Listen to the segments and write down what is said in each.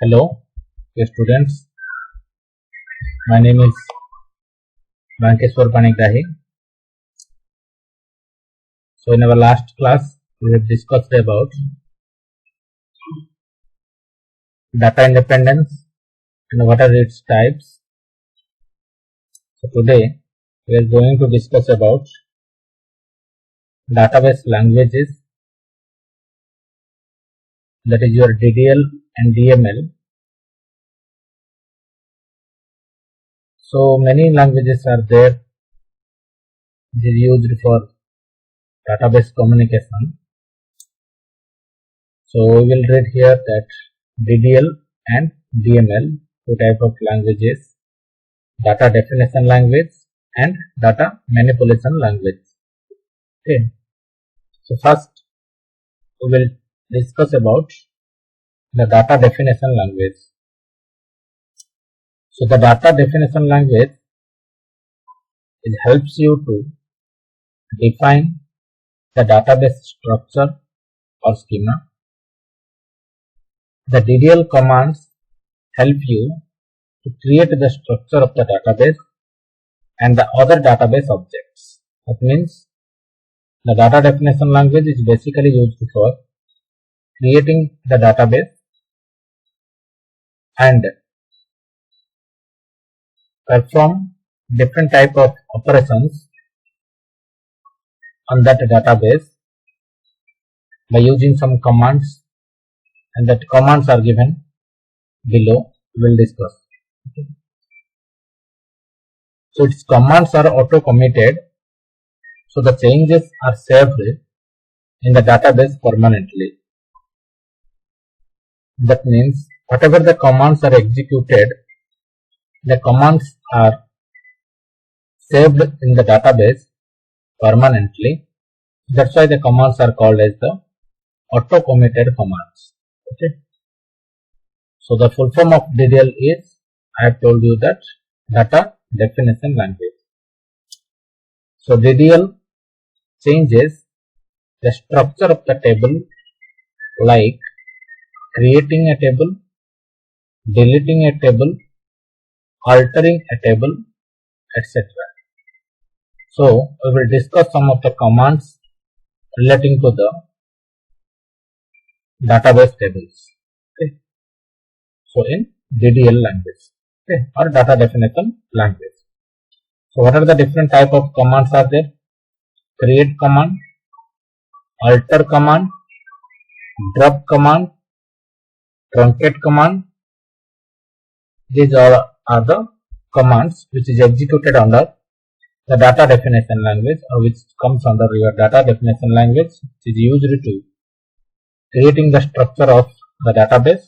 Hello, dear students. My name is Bankeshwar Panigrahi. So, in our last class, we have discussed about data independence and what are its types. So, today we are going to discuss about database languages, that is your DDL and DML. So, many languages are there. It is used for database communication. So, we will read here that DDL and DML, two type of languages, data definition language and data manipulation language. Okay. So, first we will discuss about the data definition language. So, the data definition language, it helps you to define the database structure or schema. The DDL commands help you to create the structure of the database and the other database objects. That means the data definition language is basically used for creating the database and perform different type of operations on that database by using some commands, and that commands are given below. We will discuss. Okay. So its commands are auto committed, so the changes are saved in the database permanently. That means whatever the commands are executed, the commands are saved in the database permanently. That's why the commands are called as the auto committed commands. Okay. So the full form of DDL is, I have told you, that data definition language. So DDL changes the structure of the table, like creating a table, deleting a table, altering a table, etc. So we will discuss some of the commands relating to the database tables. Okay. So in DDL language, okay, or data definition language. So what are the different type of commands are there? Create command, alter command, drop command, truncate command. These all are the commands which is executed under the data definition language, or which comes under your data definition language, which is used to creating the structure of the database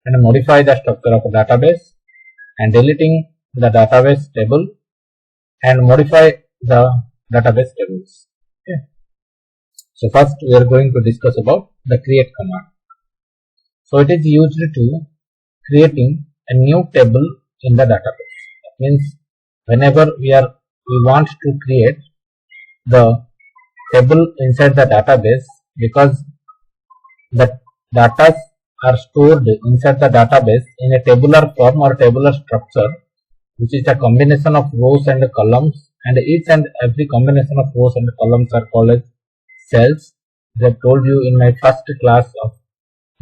and modify the structure of a database, and deleting the database table and modify the database tables. Okay. So first we are going to discuss about the create command. So it is used to creating a new table in the database. That means whenever we want to create the table inside the database, because the data are stored inside the database in a tabular form or tabular structure, which is a combination of rows and columns, and each and every combination of rows and columns are called as cells. I have told you in my first class of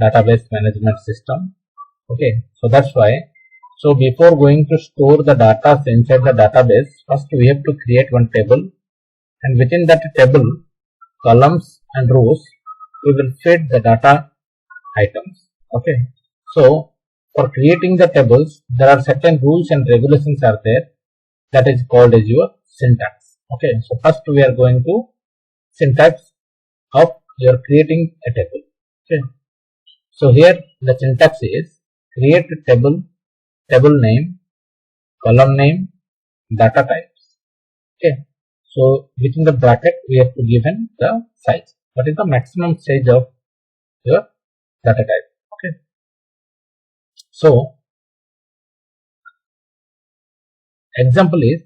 database management system. Okay, so that's why. So before going to store the data inside the database, first we have to create one table, and within that table, columns and rows, we will feed the data items. Okay, so for creating the tables, there are certain rules and regulations are there, that is called as your syntax. Okay, so first we are going to syntax of your creating a table. Okay, so here the syntax is create a table, table name, column name, data types. Okay, so within the bracket we have to given the size. What is the maximum size of your data type? Okay, so example is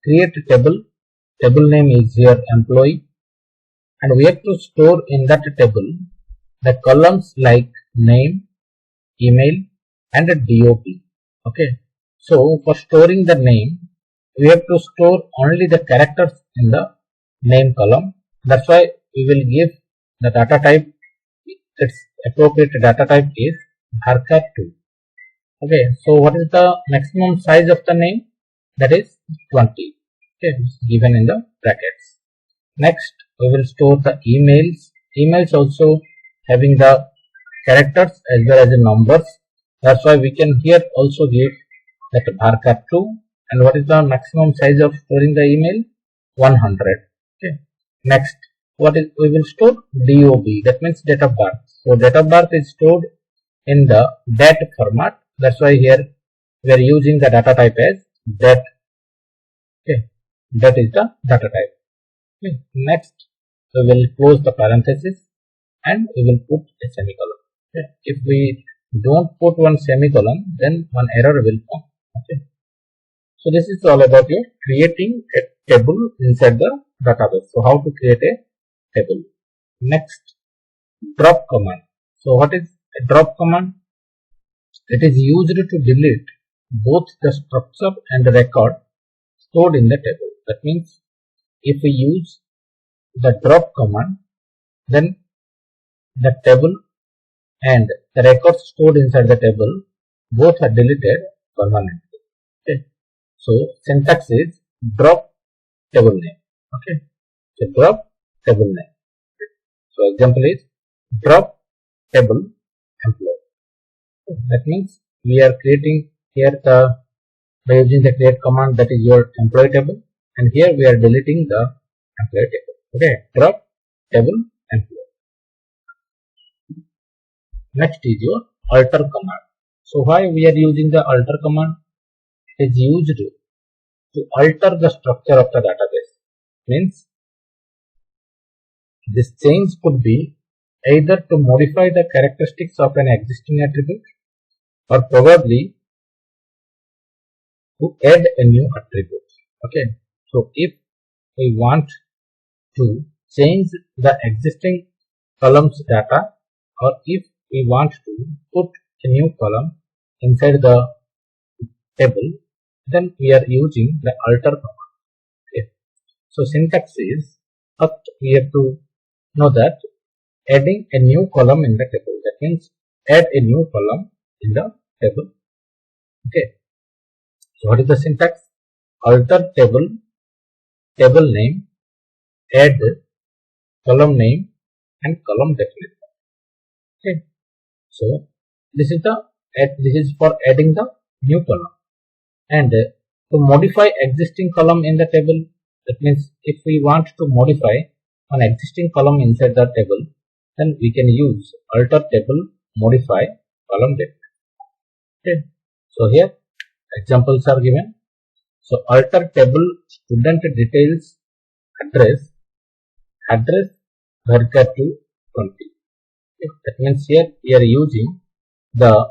create a table, table name is your employee, and we have to store in that table the columns like name, email, and a DOP. Okay. So for storing the name, we have to store only the characters in the name column. That's why we will give the data type. Its appropriate data type is bharkat2. Okay. So what is the maximum size of the name? That is 20. Okay, given in the brackets. Next, we will store the emails. Emails also having the characters as well as the numbers. That's why we can here also give that bharkat2. And what is the maximum size of storing the email? 100. Okay. Next, we will store DOB. That means date of birth. So date of birth is stored in the DAT format. That's why here we are using the data type as DAT. Okay. That is the data type. Okay. Next, we will close the parenthesis and we will put a semicolon. Okay. If we don't put one semicolon, then one error will come. Okay. So this is all about your creating a table inside the database. So how to create a table. Next, drop command. So what is a drop command? It is used to delete both the structure and the record stored in the table. That means if we use the drop command, then the table and the records stored inside the table both are deleted permanently. Okay. So syntax is drop table name. Okay. So drop table name. So example is drop table employee. That means we are creating here by using the create command, that is your employee table, and here we are deleting the employee table. Okay, drop table employee. Next is your alter command. So why we are using the alter command? It is used to alter the structure of the database. Means this change could be either to modify the characteristics of an existing attribute or probably to add a new attribute. Okay, so if we want to change the existing columns data, or if we want to put a new column inside the table, then we are using the alter command. Okay. So syntax is, first we have to know that adding a new column in the table. That means add a new column in the table. Okay. So what is the syntax? Alter table, table name, add column name and column definition. Okay. So this is for adding the new column, and to modify existing column in the table. That means if we want to modify an existing column inside the table, then we can use alter table modify column definition. Okay. So here examples are given. So alter table student details address bharkat2 20. Okay. That means here we are using the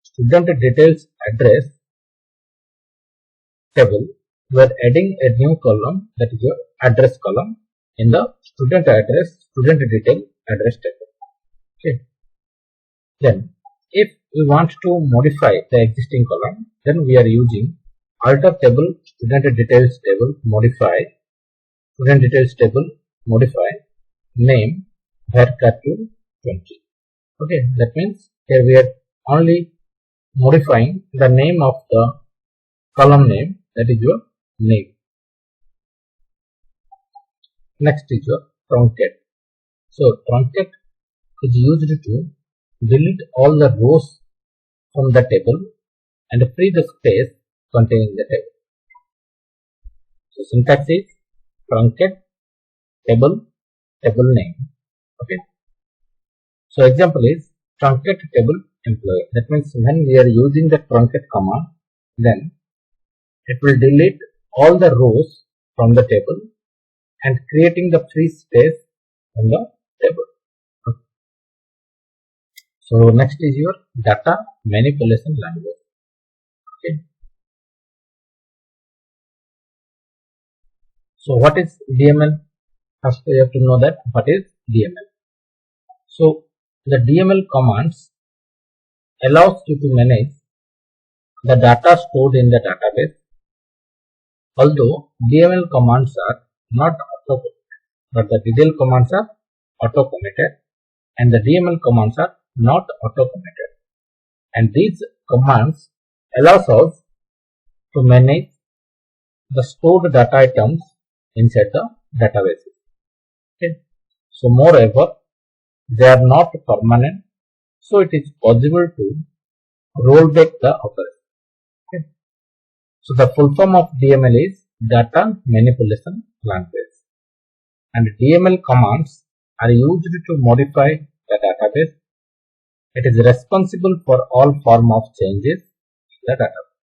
student details address table. We are adding a new column, that is your address column, in the student detail address table. Okay. Then if we want to modify the existing column, then we are using alter table student details table modify name bharkat2 20. Okay, that means here we are only modifying the name of the column name, that is your name. Next is your truncate. So truncate is used to delete all the rows from the table and free the space containing the table. So syntax is truncate table name. Okay. So example is truncate table employee. That means when we are using the truncate command, then it will delete all the rows from the table and creating the free space on the table. Okay. So next is your data manipulation language. Okay. So what is DML? First you have to know that what is DML. So the DML commands allows you to manage the data stored in the database. Although DML commands are not auto-committed, but the DDL commands are auto-committed and the DML commands are not auto-committed. And these commands allows us to manage the stored data items inside the databases. Okay. So moreover, they are not permanent, so it is possible to roll back the operation. Okay. So the full form of DML is Data Manipulation Language, and DML commands are used to modify the database. It is responsible for all form of changes in the database.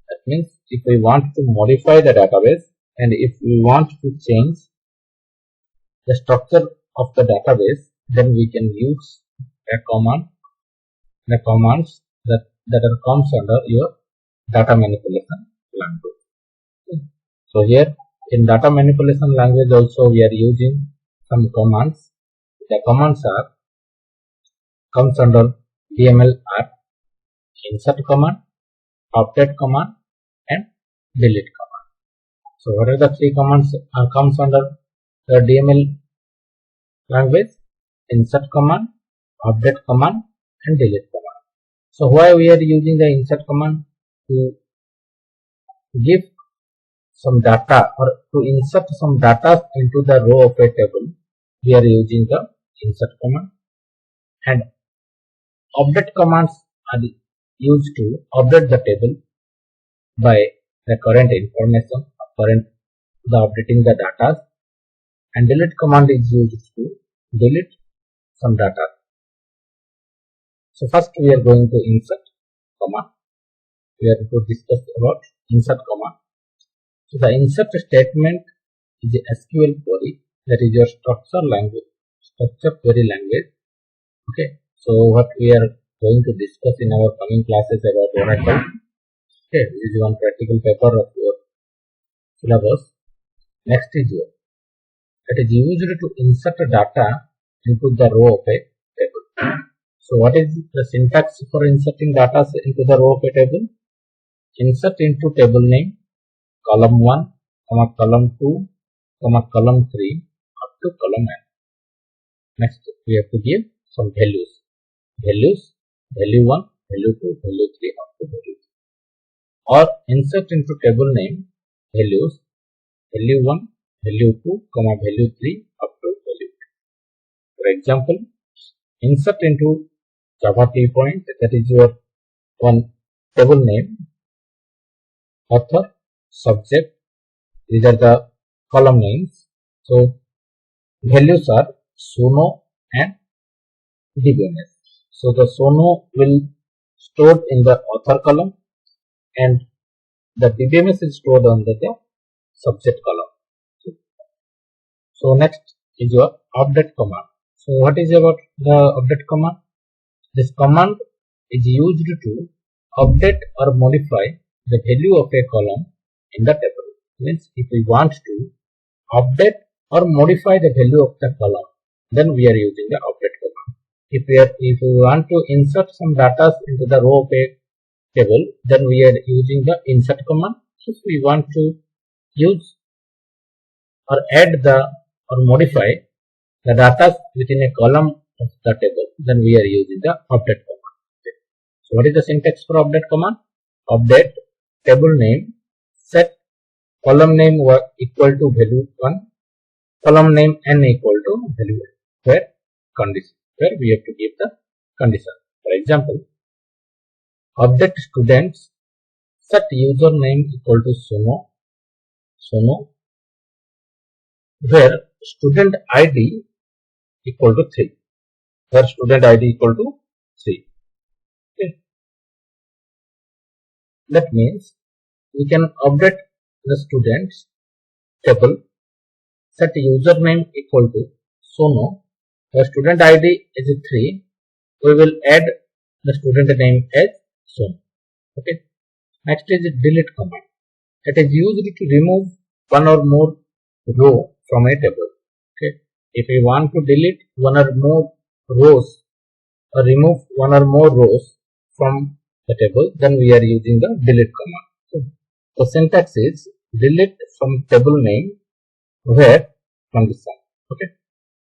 That means if we want to modify the database and if we want to change the structure of the database, then we can use a command, the commands that comes under your data manipulation language. So here in data manipulation language also we are using some commands. The commands are comes under DML are insert command, update command and delete command. So what are the three commands comes under the DML language? Insert command, update command and delete command. So why we are using the insert command? To give some data or to insert some data into the row of a table, we are using the insert command. And update commands are used to update the table by the current information, the updating the data, and delete command is used to delete some data. So first we are going to insert command. We are going to discuss about insert command. So the insert statement is a SQL query, that is your structure query language. Okay. So what we are going to discuss in our coming classes about Oracle. Okay, this is one practical paper of your syllabus. Next is your, it is used to insert data into the row of a table. So what is the syntax for inserting data into the row of a table? Insert into table name, column 1, column 2, column 3 up to column n. Next we have to give some values, value 1, value 2, value 3 up to value 3. Or insert into table name values, value 1, value 2, value 3 up to value 3. For example, insert into Java T point, that is your one table name, author, subject, these are the column names. So values are Suno and DBMS. So the Suno will stored in the author column and the DBMS is stored under the subject column. So next is your update command. So what is about the update command? This command is used to update or modify the value of a column in the table. Means if we want to update or modify the value of the column, then we are using the update command. If we want to insert some data into the row of a table, then we are using the insert command. If we want to use or add or modify the data within a column of the table, then we are using the update command. Okay. So what is the syntax for update command? Update table name, set column name equal to value 1, column name n equal to value 1, where we have to give the condition. For example, update students, set username equal to Suno, where student ID equal to 3, where student ID equal to 3. Okay. That means we can update the students table, set username equal to Suno, where student ID is 3, we will add the student name as Suno. Okay. Next is delete command. It is used to remove one or more row from a table. Okay. If we want to delete one or more rows or remove one or more rows from the table, then we are using the delete command. So syntax is delete from table name where from this one. Okay,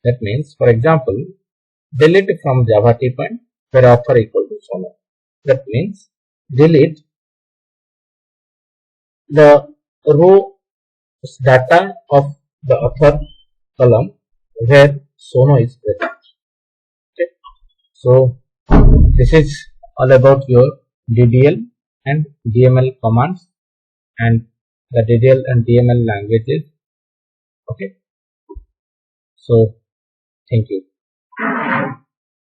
that means, for example, delete from Java T-point where author equal to Sonu. That means delete the row data of the author column where Sono is present. Okay. So this is all about your DDL and DML commands and the DDL and DML languages. Okay. So thank you.